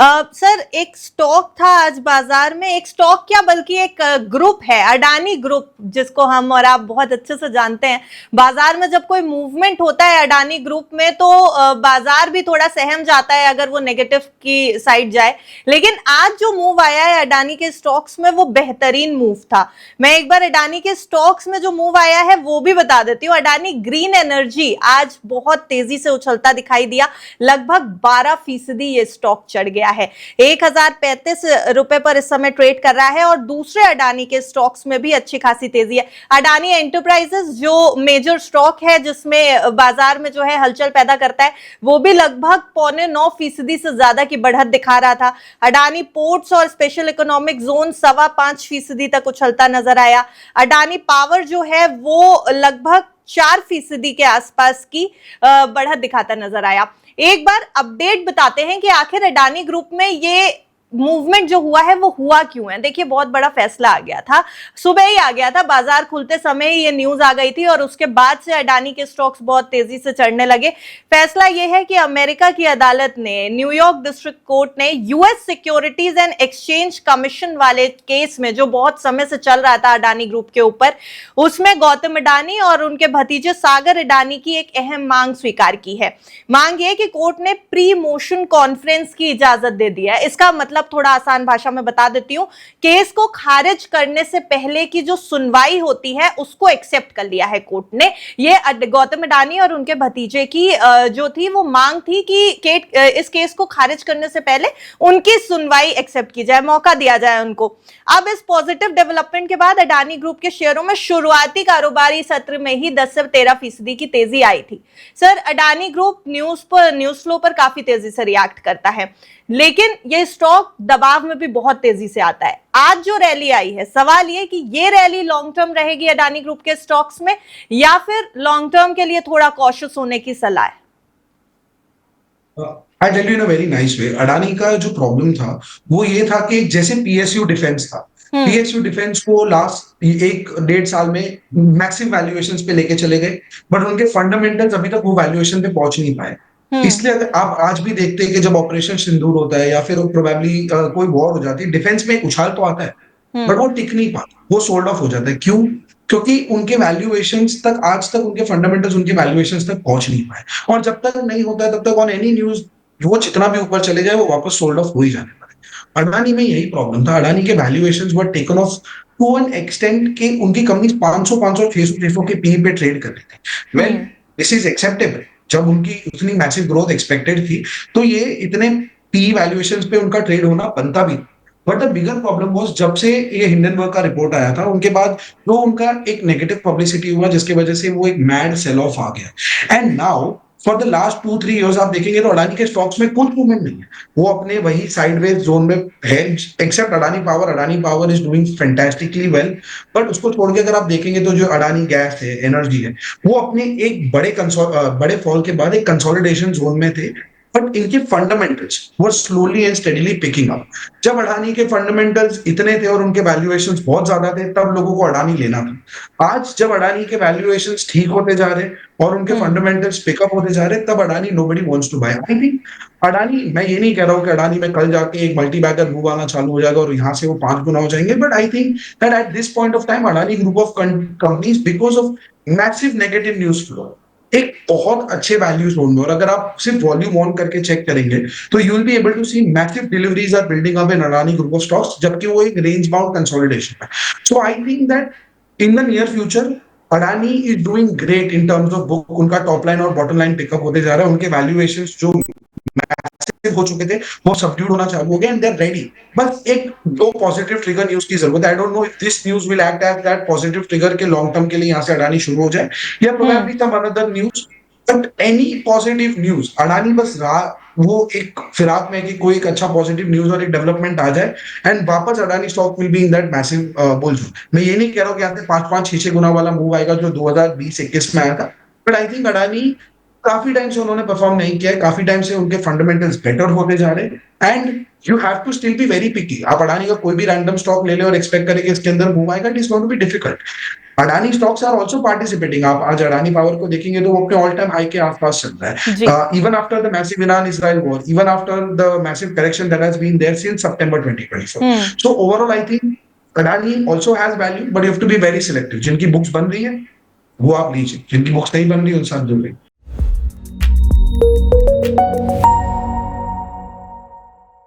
Sir, एक stock था आज बाजार में, एक स्टॉक क्या बल्कि एक ग्रुप है, अडानी ग्रुप, जिसको हम और आप बहुत अच्छे से जानते हैं। बाजार में जब कोई मूवमेंट होता है अडानी ग्रुप में तो बाजार भी थोड़ा सहम जाता है अगर वो नेगेटिव की साइड जाए। लेकिन आज जो मूव आया है अडानी के स्टॉक्स में वो बेहतरीन मूव था। मैं एक बार अडानी के स्टॉक्स में जो मूव आया है वो भी बता देती हूँ। अडानी ग्रीन एनर्जी आज बहुत तेजी से उछलता दिखाई दिया, लगभग 12% ये स्टॉक चढ़ गया है। 1035 रुपए पर इस समय ट्रेड कर रहा है। और दूसरे अडानी के स्टॉक्स में भी अच्छी खासी तेजी है। अडानी एंटरप्राइजेस जो मेजर स्टॉक है जिसमें बाजार में जो है हलचल पैदा करता है, वो भी लगभग 8.9% से ज्यादा की बढ़त दिखा रहा था। अडानी पोर्ट्स और स्पेशल इकोनॉमिक जोन 5.25% तक उछलता नजर आया। अडानी पावर जो है वो लगभग 4% के आसपास की बढ़त दिखाता नजर आया। एक बार अपडेट बताते हैं कि आखिर अडानी ग्रुप में ये मूवमेंट जो हुआ है वो हुआ क्यों है। देखिए, बहुत बड़ा फैसला आ गया था, सुबह ही आ गया था, बाजार खुलते समय ही ये न्यूज आ गई थी और उसके बाद से अडानी के स्टॉक्स बहुत तेजी से चढ़ने लगे। फैसला ये है कि अमेरिका की अदालत ने, न्यूयॉर्क डिस्ट्रिक्ट कोर्ट ने US securities and exchange commission वाले केस में जो बहुत समय से चल रहा था अडानी ग्रुप के ऊपर, उसमें गौतम अडानी और उनके भतीजे सागर अडानी की एक अहम मांग स्वीकार की है। मांग ये कि कोर्ट ने प्री मोशन कॉन्फ्रेंस की इजाजत दे दी है। इसका मतलब थोड़ा आसान भाषा में बता देती हूं, केस को खारिज करने से पहले की जो सुनवाई होती है उसको एक्सेप्ट कर लिया है कोर्ट ने। ये गौतम अडानी और उनके भतीजे की जो थी वो मांग थी कि इस केस को खारिज करने से पहले उनकी सुनवाई एक्सेप्ट की जाए, मौका दिया जाए उनको। अब इस पॉजिटिव डेवलपमेंट के बाद अडानी ग्रुप के शेयरों में शुरुआती कारोबारी सत्र में ही 10 से 13% की तेजी आई थी। Sir, Adani group news flow पर काफी तेजी से रिएक्ट करता है, लेकिन ये स्टॉक दबाव में भी बहुत तेजी से आता है। आज जो रैली आई है, सवाल ये कि ये रैली लॉन्ग टर्म रहेगी अडानी ग्रुप के स्टॉक्स में या फिर लॉन्ग टर्म के लिए थोड़ा कॉशियस होने की सलाह है? I tell you in a very nice way. Adani का जो प्रॉब्लम था वो ये था कि जैसे पीएसयू डिफेंस था, पीएसयू डिफेंस को लास्ट 1-1.5 साल में मैक्सिम वैल्यूएशंस पे लेके चले गए, बट उनके फंडामेंटल्स अभी तक वो वैल्यूएशन पे पहुंच नहीं पाए। इसलिए अगर आप आज भी देखते हैं कि जब ऑपरेशन सिंदूर होता है या फिर प्रोबेबली कोई वॉर हो जाती है, डिफेंस में एक उछाल तो आता है, बट वो टिक नहीं पाता, वो सोल्ड ऑफ हो जाता है। क्यों? क्योंकि उनके वैल्यूएशंस तक, आज तक उनके फंडामेंटल्स उनके वैल्यूएशंस तक पहुंच नहीं पाए। और जब तक नहीं होता है तब तक ऑन एनी न्यूज वो जितना भी ऊपर चले जाए वो वापस सोल्ड ऑफ हो ही जाने वाला है। अडानी में यही प्रॉब्लम था। अडानी के valuations were taken off to an extent कि उनकी कंपनी 500 600 के पी पे ट्रेड कर रही थी। Well, this is acceptable. जब उनकी उतनी मैसिव ग्रोथ एक्सपेक्टेड थी तो ये इतने पी वैल्यूएशंस पे उनका ट्रेड होना बनता भी। But the bigger problem was, जब से ये हिंडनबर्ग का रिपोर्ट आया था उनके बाद जो उनका एक नेगेटिव पब्लिसिटी हुआ जिसकी वजह से वो एक मैड सेल ऑफ आ गया। And now for the last 2-3 years आप देखेंगे तो अडानी के स्टॉक्स में कुछ मूवमेंट नहीं है, वो अपने वही साइडवेज जोन में है। Except Adani power is doing fantastically well. But उसको छोड़ के अगर आप देखेंगे तो जो अडानी गैस है, एनर्जी है, वो अपने एक बड़े फॉल के बाद एक कंसोलिडेशन जोन में थे। बट इनके फंडामेंटल्स वो slowly and steadily picking up. जब अडानी के फंडामेंटल्स इतने थे और उनके वैल्यूएशंस बहुत ज्यादा थे तब लोगों को अडानी लेना था। आज जब अडानी के वैल्यूएशंस ठीक होते जा रहे और उनके फंडामेंटल्स पिकअप होते जा रहे, तब Adani nobody wants to buy. I think Adani, मैं ये नहीं कह रहा हूँ कि अडानी में कल जाके एक मल्टी बैगर मूव आना चालू हो जाएगा और यहाँ से वो 5 गुना हो जाएंगे, but I think that at this point of time Adani group of companies, because of massive negative news flow, एक बहुत अच्छे वैल्यू जोन में। और अगर आप सिर्फ वॉल्यूम ऑन करके चेक करेंगे तो you will be able to see massive deliveries are building up in Adani group of stocks, जबकि वो एक रेंज बाउंड कंसोलिडेशन है। So I think that in the near future Adani is doing great in terms of book. उनका top line और bottom line pickup होते जा रहा है। उनके वैल्यूएशंस जो हो चुके थे वो सबड्यूड होना चालू हो गए एंड दे आर रेडी। बस एक दो पॉजिटिव ट्रिगर न्यूज की जरूरत है। I don't know if this news will act as that positive trigger के लॉन्ग टर्म के लिए यहाँ से अडानी शुरू हो जाए, या probably some another news. But any positive news, Adani बस वो एक फिराक में कि कोई एक अच्छा पॉजिटिव न्यूज और एक डेवलपमेंट आ जाए एंड वापस Adani stock will be in that massive bull zone. मैं ये नहीं कह रहा हूँ कि यहाँ से 5-5 6-6 गुना वाला मूव आएगा जो 2020-21 में आया था, बट आई थिंक अडानी काफी टाइम से उन्होंने परफॉर्म नहीं किया है, काफी टाइम से उनके फंडामेंटल्स बेटर होते जा रहे हैं and you have to still be very picky. आप अडानी का कोई भी रैंडम स्टॉक ले ले और एक्सपेक्ट करें कि इसके अंदर मूव आएगा, it is going to be difficult. Adani stocks are also participating. आप आज अडानी पावर को देखेंगे तो वो अपने ऑल टाइम हाई के आसपास चल रहा जी। है, even after the massive Iran Israel war, even after the massive correction that has been there since सितंबर 2024। So overall I think Adani also has value, but you have to be very selective. जिनकी books बन रही है वो आप लीजिए, जिनकी books नहीं बन रही उनसे आप दूर रहिए।